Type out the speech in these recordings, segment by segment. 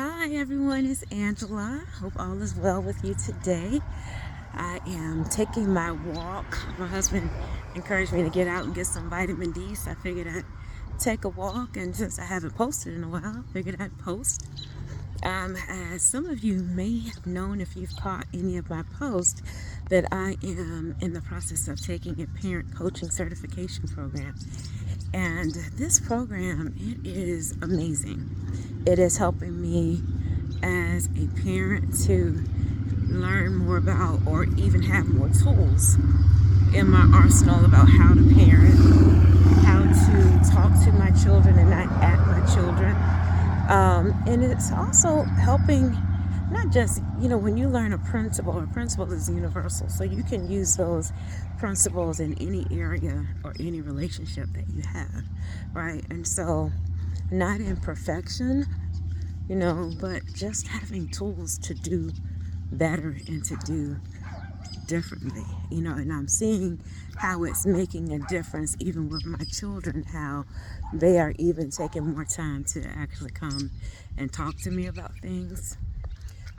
Hi everyone, it's Angela. Hope all is well with you today. I am taking my walk. My husband encouraged me to get out and get some vitamin D, so I figured I'd take a walk. And since I haven't posted in a while, I figured I'd post. As some of you may have known if you've caught any of my posts, that I am in the process of taking a parent coaching certification program. And this program, it is amazing. It is helping me as a parent to learn more about or even have more tools in my arsenal about how to parent, how to talk to my children and not at my children. And it's also helping not just, when you learn a principle is universal. So you can use those principles in any area or any relationship that you have, right? And so not in perfection, but just having tools to do better and to do differently, and I'm seeing how it's making a difference even with my children, how they are even taking more time to actually come and talk to me about things.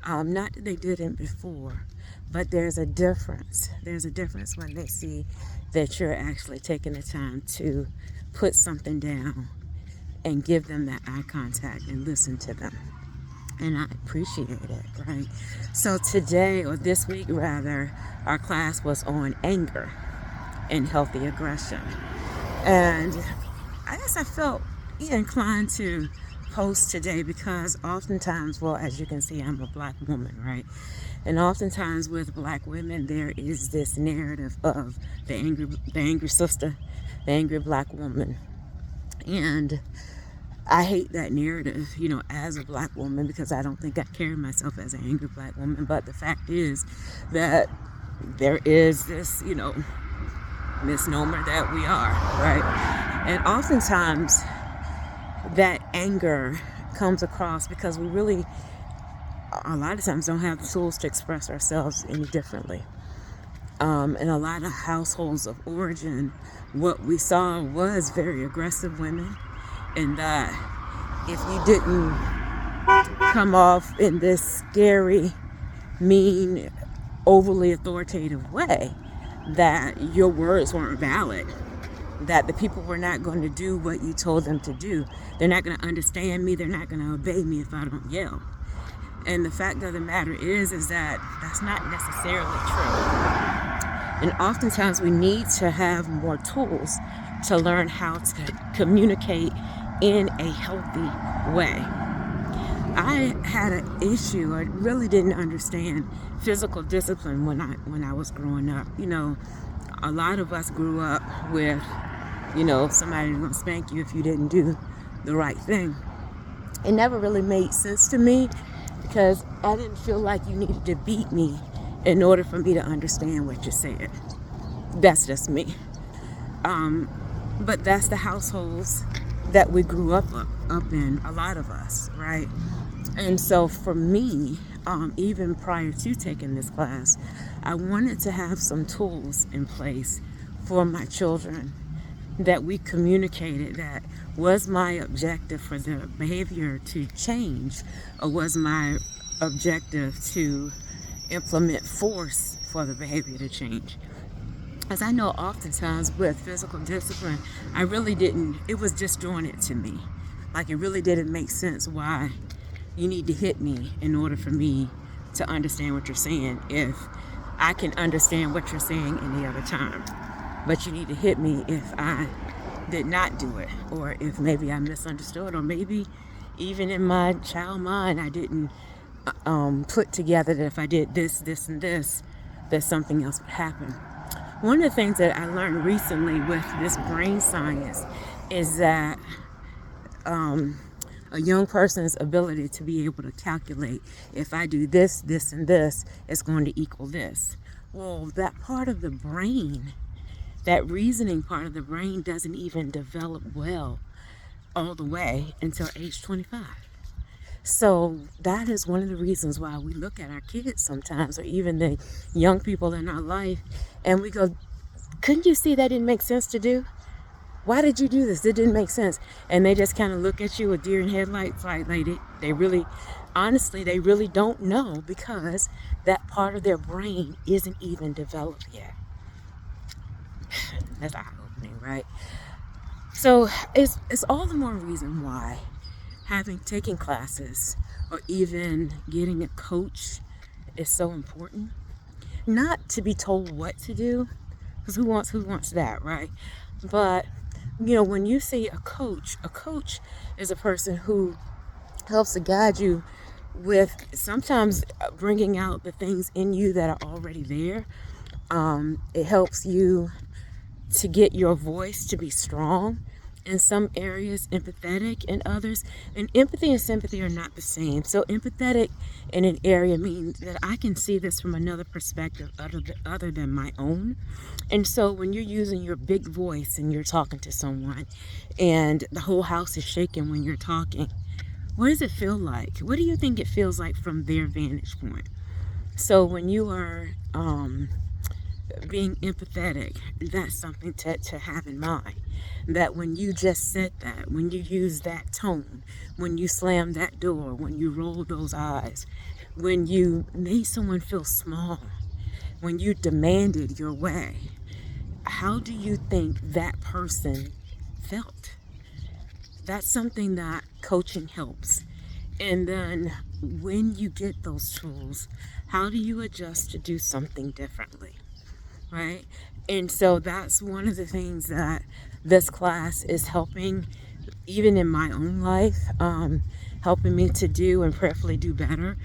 Not that they didn't before, but there's a difference. There's a difference when they see that you're actually taking the time to put something down and give them that eye contact and listen to them. And I appreciate it, right? So today, or this week rather, our class was on anger and healthy aggression. And I guess I felt inclined to post today because oftentimes, well, as you can see, I'm a black woman, right? And oftentimes with black women, there is this narrative of the angry sister, the angry black woman. And I hate that narrative, as a black woman, because I don't think I carry myself as an angry black woman. But the fact is that there is this, misnomer that we are, right? And oftentimes that anger comes across because we really, a lot of times, don't have the tools to express ourselves any differently. In a lot of households of origin, what we saw was very aggressive women, and that if you didn't come off in this scary, mean, overly authoritative way, that your words weren't valid, that the people were not going to do what you told them to do. They're not going to understand me. They're not going to obey me if I don't yell. And the fact of the matter is that that's not necessarily true. And oftentimes we need to have more tools to learn how to communicate in a healthy way. I had an issue. I really didn't understand physical discipline when I was growing up. A lot of us grew up with, somebody gonna spank you if you didn't do the right thing. It never really made sense to me because I didn't feel like you needed to beat me in order for me to understand what you said. That's just me. But that's the households that we grew up in, a lot of us, right? And so for me, even prior to taking this class, I wanted to have some tools in place for my children that we communicated that was my objective for the behavior to change, or was my objective to implement force for the behavior to change. As I know oftentimes with physical discipline, it was just doing it to me. Like, it really didn't make sense why you need to hit me in order for me to understand what you're saying, if I can understand what you're saying any other time. But you need to hit me if I did not do it, or if maybe I misunderstood, or maybe even in my child mind I didn't put together that if I did this, this, and this, that something else would happen. One of the things that I learned recently with this brain science is that a young person's ability to be able to calculate, if I do this, this, and this, it's going to equal this. Well, that part of the brain, that reasoning part of the brain, doesn't even develop well all the way until age 25. So that is one of the reasons why we look at our kids sometimes, or even the young people in our life, and we go, couldn't you see that didn't make sense to do? why did you do this? It didn't make sense. And they just kind of look at you with deer in headlights, like they really, honestly, they really don't know, because that part of their brain isn't even developed yet. That's eye-opening, right? So it's all the more reason why taking classes or even getting a coach is so important. Not to be told what to do, because who wants that, right? But when you see a coach is a person who helps to guide you with sometimes bringing out the things in you that are already there. It helps you to get your voice to be strong in some areas, empathetic in others. And empathy and sympathy are not the same. So empathetic in an area means that I can see this from another perspective other than my own. And so when you're using your big voice and you're talking to someone and the whole house is shaking when you're talking, what does it feel like? What do you think it feels like from their vantage point? So when you are being empathetic, that's something to have in mind. That when you just said that, when you use that tone, when you slam that door, when you roll those eyes, when you made someone feel small, when you demanded your way, how do you think that person felt? That's something that coaching helps. And then when you get those tools, how do you adjust to do something differently? Right? And so that's one of the things that this class is helping, even in my own life, helping me to do and prayerfully do better.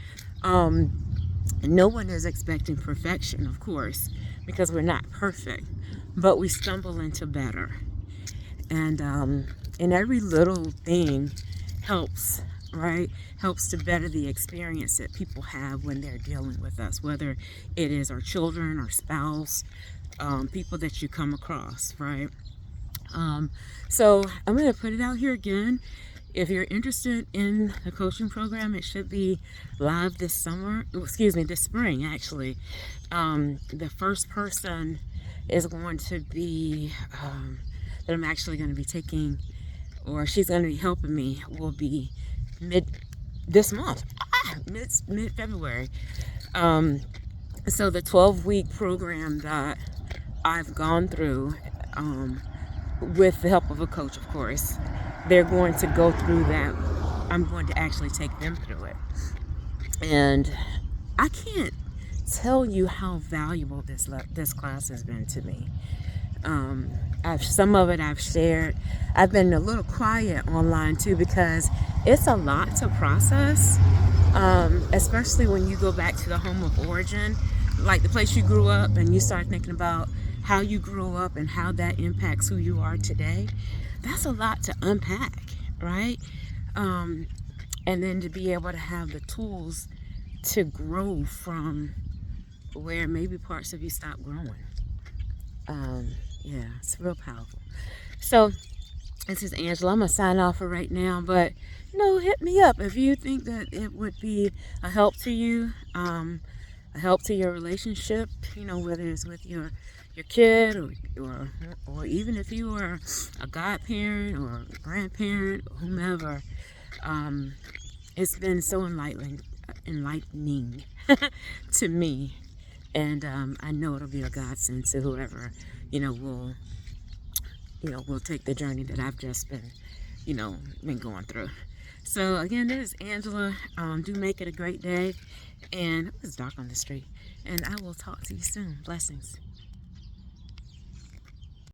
No one is expecting perfection, of course, because we're not perfect, but we stumble into better. And every little thing helps, right? Helps to better the experience that people have when they're dealing with us, whether it is our children, our spouse, people that you come across, right? So I'm going to put it out here again. If you're interested in the coaching program, it should be live this spring, actually. The first person is going to be, that I'm actually going to be taking, or she's going to be helping me, will be mid-February. So the 12-week program that I've gone through, with the help of a coach, of course, they're going to go through that. I'm going to actually take them through it. And I can't tell you how valuable this class has been to me. Some of it I've shared. I've been a little quiet online too, because it's a lot to process, especially when you go back to the home of origin, like the place you grew up, and you start thinking about how you grew up and how that impacts who you are today. That's a lot to unpack, right? And then to be able to have the tools to grow from where maybe parts of you stop growing. Yeah, it's real powerful. So this is Angela. I'm gonna sign off for right now, but hit me up if you think that it would be a help to you, a help to your relationship, whether it's with your kid, or even if you are a godparent or a grandparent or whomever. It's been so enlightening to me, and I know it'll be a godsend to whoever will take the journey that I've just been going through. So again, this is Angela. Do make it a great day, and it's dark on the street, and I will talk to you soon. Blessings.